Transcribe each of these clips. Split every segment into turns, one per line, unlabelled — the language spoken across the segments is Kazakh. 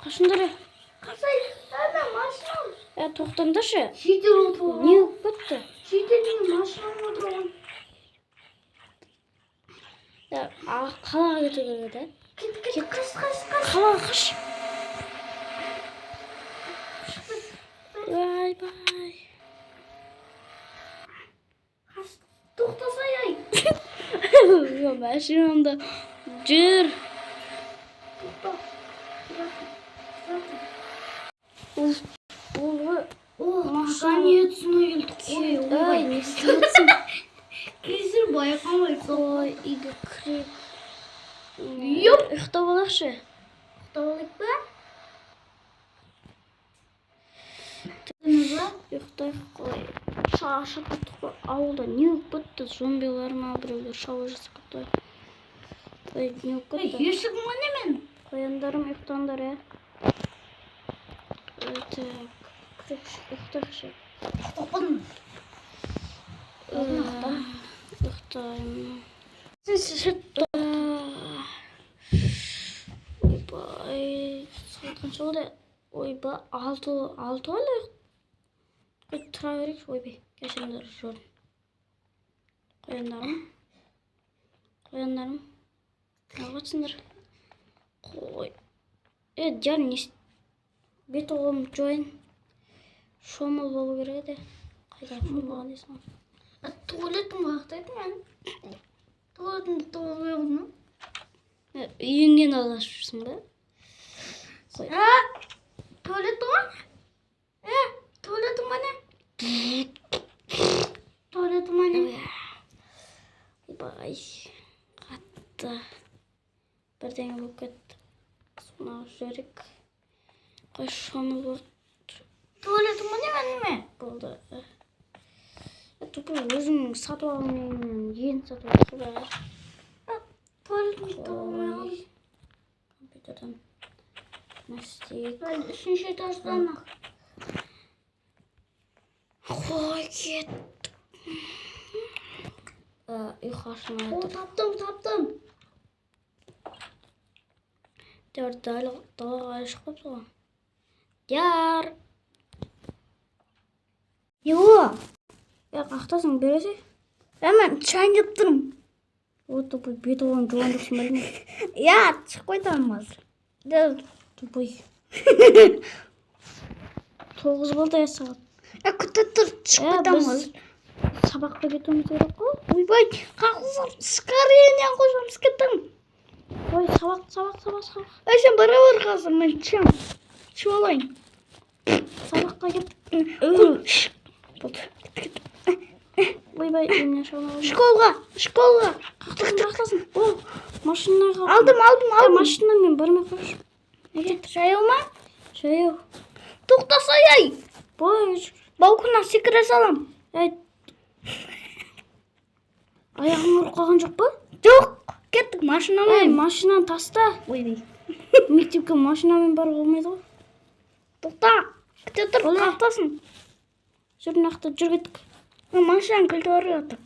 Қашыңдар.
Қасай, ана машинам.
Тоқтаңдаршы.
Шетел отырған.
Не болып кетті?
Шетелдің машинам отырған.
Қалаға кету керек еді.
Кет. Қаш.
Қалаға қаш. Бай.
Тоқтасай ай.
Машинамда жүр.
Наконец-то келдік.
Ой, не істейсің?
Кезір байқамай
Ой, үйге кіріп.
Йоп.
Ұйықтап алайықшы.
Ұйықтап ба?
Ұйықтайық қой. Шаршап кеттік қой. Ауылда не болып кетті? Зомбилар ма, біреулер шабуыл жасап кетті. Ой, не болып кетті?
Есігім ғана мен.
Қояндарым, ұйықтаңдар, ұйықтайықшы.
Тоқын.
Ұйықтаймын. Ойбай, сағат қанша болды? Ойбай, 6 әлі. Тұра берейікші, ойбай. Кешіріңдер, жол. Қояндарым. Алғатсыңдар. Қой. Жарым не бет оғым жойын. Шомыл болу керек еді. Қайда шомылған дейсің?
Туалетім қақтайды мен. Туалетімді толы оғын.
Үйіңнен алғаш жүрсің ба?
Туалетім ғана? Туалетім ғана? Туалетім ғана?
Бай. Қатты. Бірдеңе болып кетті. Соны жүрек. Қой шомыл болды.
Туалетім ғана мәнеме?
Болды. Тупы өзің сатып алымен ең сатып алсы бар.
Туалетімді толы.
Компьютерден настейік.
Үшінші этаждан.
Қой кеттік. Ұйқашын
О,
айтыр.
таптым.
Далаға шықпапсы ғой. Яр.
Йо.
Қақтасың бересе?
Мен чайын деп тұрмын.
Тупой бет оған жуандықсың бәріне.
Шығып қайтамын қазір.
Тупой. 9 болды сағат.
Күтіп тұр, шығып қайтамын
Біз
қазір.
сабаққа кетуіміз керек қой.
Ойбай, қақызыр, скорее қойшамыз кеттім.
Ой, сабақ.
Сен бара қазір, мен ішем алайын.
Сабаққа кеттік. Ойбай, үйімнен шалмау.
Школға.
Қақтасын. О, машинаға.
Алдым.
Машинамен бармай қойшы.
Жаяу ма?
Жаяу.
Тоқтасай ай.
Бой.
Балконнан секіре салам.
Аяғым ұрып қалған жоқ па?
Жоқ, кеттік машинамен.
Машинаны таста.
Ойбай.
Мектепке машинамен барып болмайды ғой.
Тоқта. Күте тұр, қақтасын.
Жүр нақты жүр кеттік.
Машинаның кілті бар жатыр.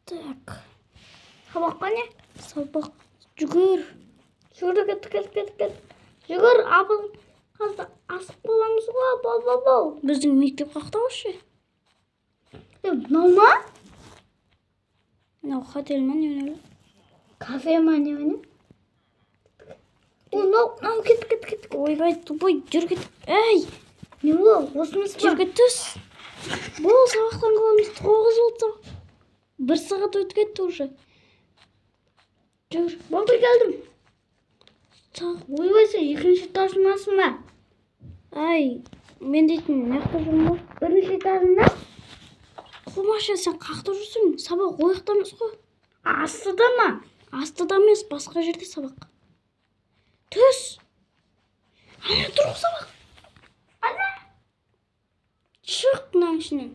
Так.
Сабаққа не?
Сабақ. Жүгір.
Жүгір, кеттік. Жүгір, апыл. Қазір асық боламыз ғой, бал.
Біздің мектеп қақта қойшы.
Мынау ма?
Мынау хотел ма не өнелі?
Кафе ма не өне? Мынау кеттік.
Ойбай, тупой, жүр кеттік. Әй!
Не ол? Осымыз ба?
Жерге түс. Бұл сабақтан қаламыз 9 болды. 1 сағат өтіп кетті уже. Жүр.
Болды келдім. Ойбай, сен екінші этаждасың ба?
Ай, мен дейтін нақта жүрмін ғой.
Бірінші этажында?
Қомаша, сен қақта жүрсің. Сабақ ойықтамыз ғой.
Астыда ма?
Астыда емес, басқа жерде сабақ. Түс. Ана тұр ғой сабақ.
Ана.
Шық мынаның ішінен.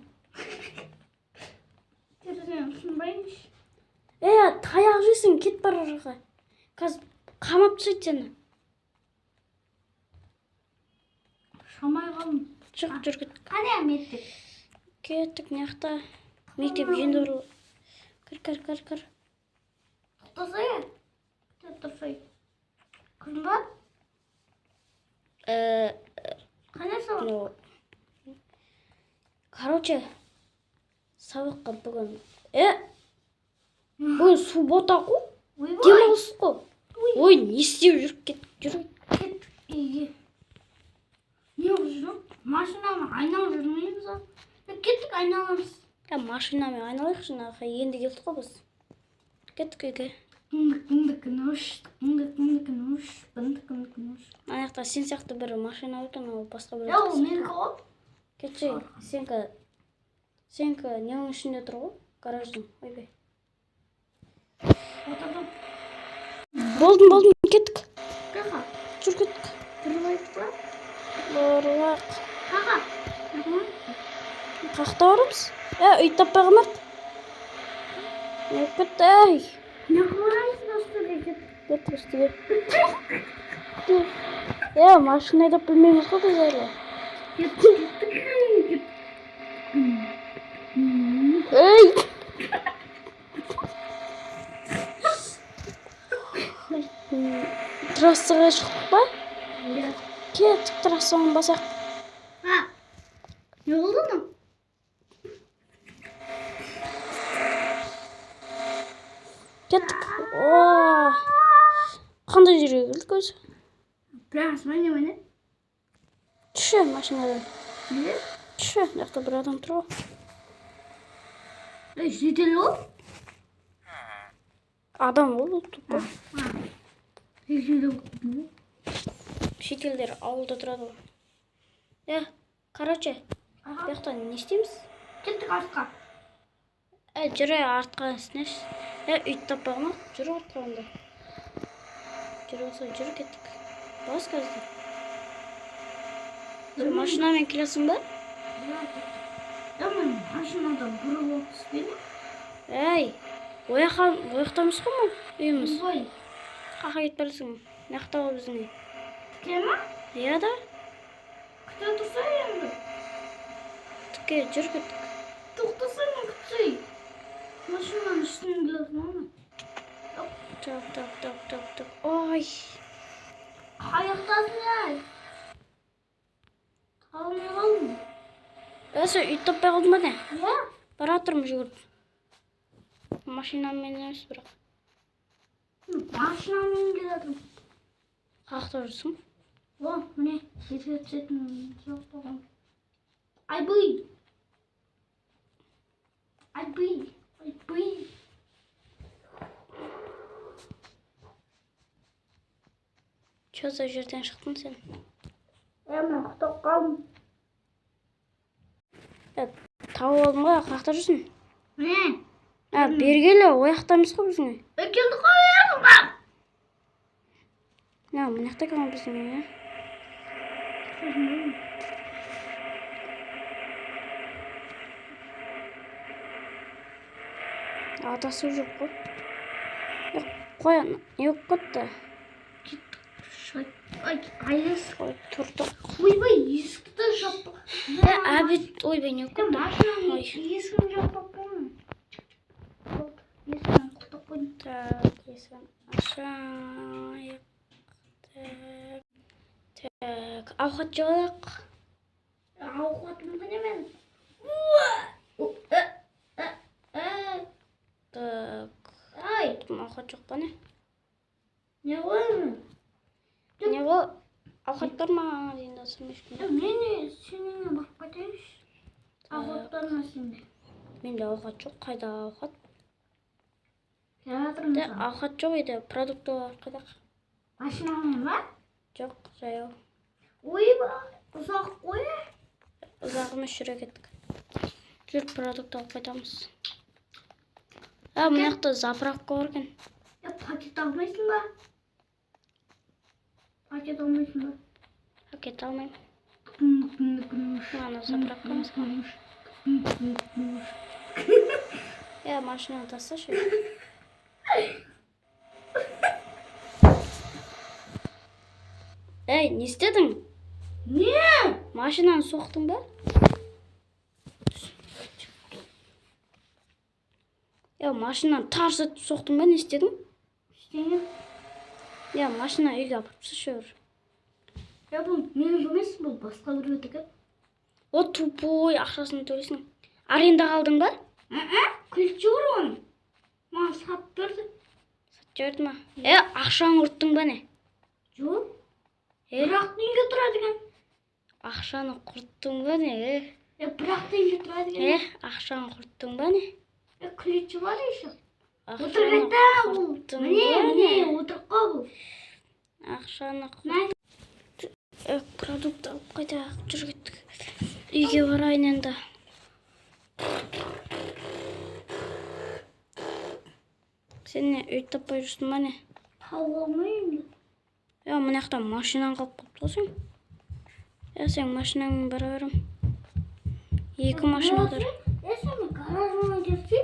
Терезені ұсынбайыншы.
Таяқ жейсің, кет бар жаққа. Қазір қамап тастайды сені.
Шамай қалым.
Шық, жүр кеттік.
Қане мектеп?
Кеттік, мияқта. Мектеп енді ұры. Кір.
Тоқтасай. Тұрсай. Күн ба? Қанесі бар?
Ну, короче, сабаққа бүгін. Бүгін суббота ғой.
Ойбай.
Демалыс қой. Ой, не істеп жүріп жүр.
Кеттік үйге. Не болып жүрмін? Машинаны айналып жүрмейміз ба? Кеттік айналамыз.
Машинамен айналайық жаңағы. Енді келдік қой біз. Кеттік үйге. Ана жақта сен сияқты бір машина өткен, ол басқа бір.
Ол менікі ғой.
Кетші, сенікі ненің ішінде тұр ғой? Гараждың. Ойбай.
Отырдым.
Болдым, кеттік.
Қақа.
Жүр кеттік.
Тұрбайық па?
Барлақ.
Қақа.
Қақта барамыз? Үй таппай қалмақ. Не кетті, әй.
Не қыларыз досты деп?
Кеттік үстіге. Машина айдап білмейміз ғой біз әлі.
Кеттік.
Ей! Трассаға шықтық па? Кеттік, трассаның басақ.
Не болды ма?
Кеттік. Қандай жерге келдік өзі?
Прямо міне.
Түші машинадан.
Не?
Түші, жақта бір адам тұр ғой.
Шетел ғой?
Адам ғой, тұп.
Шетел.
Шетелдер ауылда тұрады ғой. Короче, бұяқта не істейміз?
Кеттік артқа.
Жүр артқа снеш. Үйді таппай қалмақ, жүр артқа онда. Жүр болса, жүр кеттік. Бас қазды. Машинамен келесің ба?
Мен машинадан бұрып болып түспейді.
Ояқтамыз ғой ма үйіміз?
Ой.
Қақа кетіп бәлісің? Нақта ғой біздің үй.
Тіке ма?
Иә да?
Күте тұрса енді.
Тіке, жүр кеттік.
Тоқтаса мен күтсей. Машинаның ішінен келесің оны.
Так. Ой.
Қаяқтасың әй. Қалмай қалдың.
Өсі үй таппай қалдың ба не?
Иә?
Бара тұрмын жүгіріп. Машинамен емес бірақ.
Машинамен келедім.
Қақта жүрсің?
Міне, жерге түсетін жоқ болған. Айбүй.
Чё за жерден шықтың сен?
Мен құтып қалдым.
Тауып алдың ғой, қақта жүрсің?
Міне.
Бергелі, ояқтамыз ғой біздің үй.
Келді қойыңға.
Мынақта қалған біздің үй, Атасы жоқ қой. Қой, не болып кетті?
Айлес.
Ой, тұрдық.
Ойбай, есікті жаппақ.
Әбет, ойбай, не болып кетті?
Машинаның есігін жаппақ болмын. Есігін құтып қойдым.
Так, есігін ашайық. Так, ауқат жолақ.
Ауқатым қане мен?
Так,
Ай,
ауқат жоқ па не?
не қоймын?
Не ғой, ауқаттар ма дейінде сұрмай ешкімде?
Мені сеніңе бақып кетейінші. Ауқаттарына сенде.
Менде ауқат жоқ, қайда ауқат?
Театрым сан.
Ауқат жоқ еді, продуктылар қайда?
Машинамен ба?
Жоқ, жаяу.
Ойбай, ұзақ қой.
Ұзақ емес жүре кеттік. Жүр продукт алып қайтамыз. Мына жақта заправка бар екен.
Пакет алмайсың ба? Пакет алмайсың ба?
Пакет алмаймын.
Күн.
Ана заправкамыз бар. Машинаны тасташы. Не істедің?
Не?
Машинаны соқтың ба? Машинаны тарс етіп соқтың ба, не істедің?
Ештеңе.
Машина үйге апарып тасташы.
Ya bu benim емес bu başka bir öteki.
O tupой, ақшасын төлейсің. Арендаға алдың ба?
Ключі бар оның. Маған сатып берді.
Сатып жіберді ма? Ақшаны құрттың ба не?
Жоқ. Бірақ үйге тұрады екен.
Ақшаны құрттың ба не?
Бірақ үйге тұрады екен.
Ақшаны құрттың ба не?
Ключі бар еще.
Ақшаны құрттың ба
Міне,
не?
отырып қал бұл.
Ақшаны продукт алып қайтайық, жүр кеттік. Үйге барайын енді. Сен не үй таппай жүрсің ба не?
Таба алмаймын.
Мына жақта машинаң қалып қалыпты ғой сен. Сен машинаңмен бара берем. Екі машина тұр.
Сен гаражыма келсей.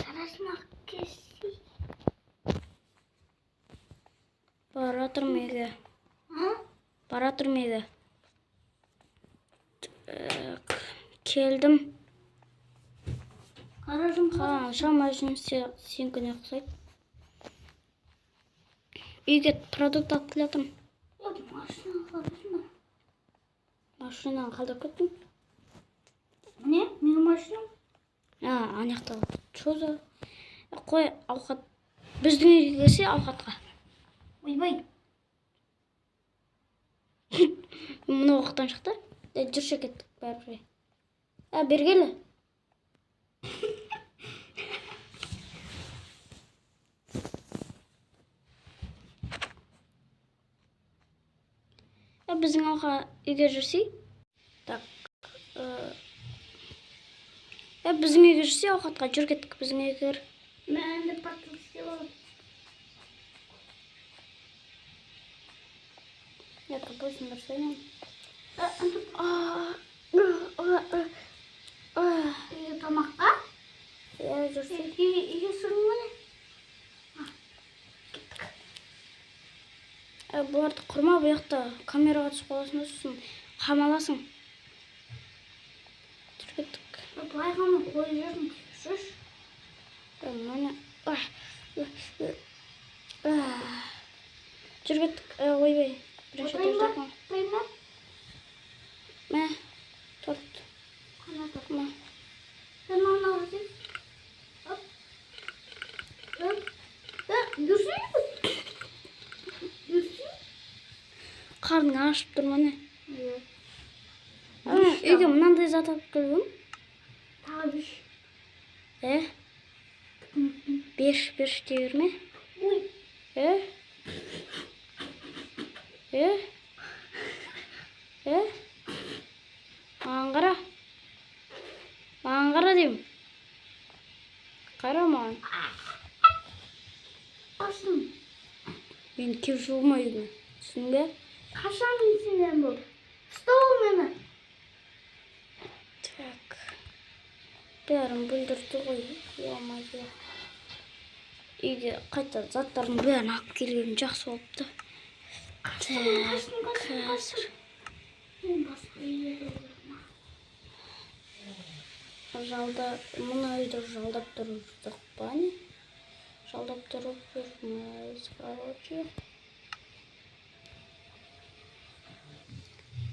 Гаражыма келсей.
Бара тұрмын үйге. Бара тұрмын үйге. Келдім.
Гаражым
Қанша машина сенікіне ұқсайды. Үйге продукт алып келатырмын.
Машина гаражыма.
Машинаны қалдырып кеттің?
Не? Менің машинам?
Ана жақта. Что за? Қой, ауқат. Біздің үйге келсе ауқатқа.
Ойбай.
Мына уақыттан шықты. Жүрші кеттік бәрі. Бергелі. Біздің ауға үйге жүрсей. Так. Біздің үйге жүрсей ауқатқа жүр кеттік біздің үйге.
Мен де патыл істеп
Капусын бір сөйлем.
Тамаққа?
Жүрсей.
Үйге сүрін өне?
Бұларды құрма бұяқта камераға түсіп қаласың өсісің. Қамаласың. Жүр кеттік.
Бұлай ғана қойып жүрдің. Жүрш.
Мені. Жүр кеттік. Ойбай. Бірінші тұрдық ма?
Тайма?
Мә. Торт.
Қана тұр.
Ма.
Sen onu alacağız. Hop. Hop. Dursun mu? Dursun.
Қарның ашып тұр ма не? Үйге мынандай зат алып келдім.
Табиш.
Беш дей берме.
Ой.
Маған қара. Маған қара деймін. Қара маған.
Қашын.
Мен кеп жуылма үйге. Түсін бе?
Қашан сенен бұл? Стол мені.
Так. Бәрін бүлдірді ғой. Емайы. Үйге қайта заттардың бәрін алып келген жақсы болыпты. Қазір. Мұны үйді жалдап тұрдық па не? Жалдап тұрып жүрміз. Короче.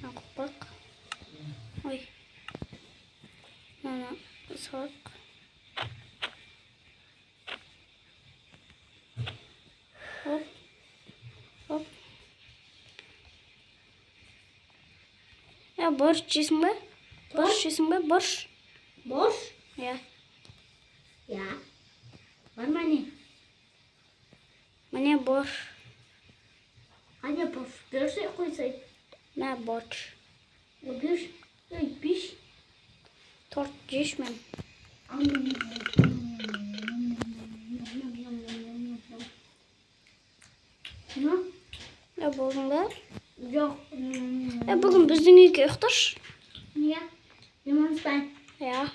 Қопақ. Ой. Мына сақ. Хоп. Хоп. Борщ жесің бе? Борщ жесің бе? Борщ.
Boş?
Ja.
Ja. Var mı anne?
Міне борщ.
Anne boş. Görse koysaydı.
Мә борщ.
O bir. Piş.
Торт жеш мен.
Ne?
Болдың ба?
Yok.
Бүгін біздің үйге ұйықташы.
Niye? Limon ben.
Ja.